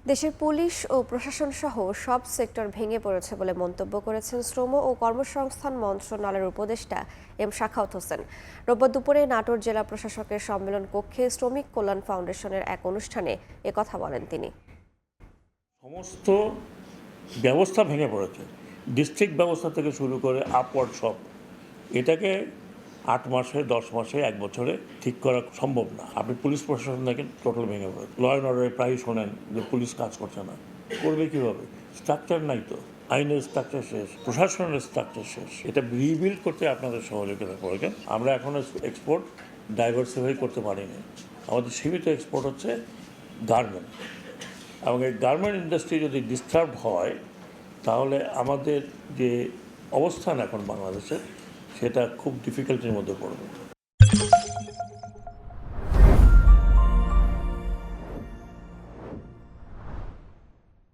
দেশের পুলিশ ও প্রশাসন সহ সব সেক্টর ভেঙে পড়েছে বলে মন্তব্য করেছেন শ্রম ও কর্মসংস্থান মন্ত্রণালয়ের উপদেষ্টা এম সাখাওয়াত হোসেন। রোববার দুপুরে নাটোর জেলা প্রশাসকের সম্মেলন কক্ষে শ্রমিক কল্যাণ ফাউন্ডেশনের এক অনুষ্ঠানে একথা বলেন তিনি। সমস্ত ব্যবস্থা ভেঙে পড়েছে, ডিস্ট্রিক্ট ব্যবস্থা থেকে শুরু করে আপওয়ার্ড সব। এটাকে 8 মাসে, 10 মাসে, 1 বছরে ঠিক করা সম্ভব না। আপনি পুলিশ প্রশাসন দেখেন, টোটাল ভেঙে পড়ে। ল অ্যান্ড অর্ডারে প্রায়ই শোনেন যে পুলিশ কাজ করছে না। করবে কীভাবে? স্ট্রাকচার নাই তো। আইনের স্ট্রাকচার শেষ, প্রশাসনের স্ট্রাকচার শেষ। এটা রিবিল্ড করতে আপনাদের সহযোগিতা করবেন। আমরা এখনও এক্সপোর্ট ডাইভার্সিফাই করতে পারিনি। আমাদের সীমিত এক্সপোর্ট হচ্ছে গার্মেন্ট, এবং এই গার্মেন্ট ইন্ডাস্ট্রি যদি ডিস্টার্ব হয় তাহলে আমাদের যে অবস্থান এখন বাংলাদেশের, সেটা খুব ডিফিকাল্টির মধ্যে পড়বে।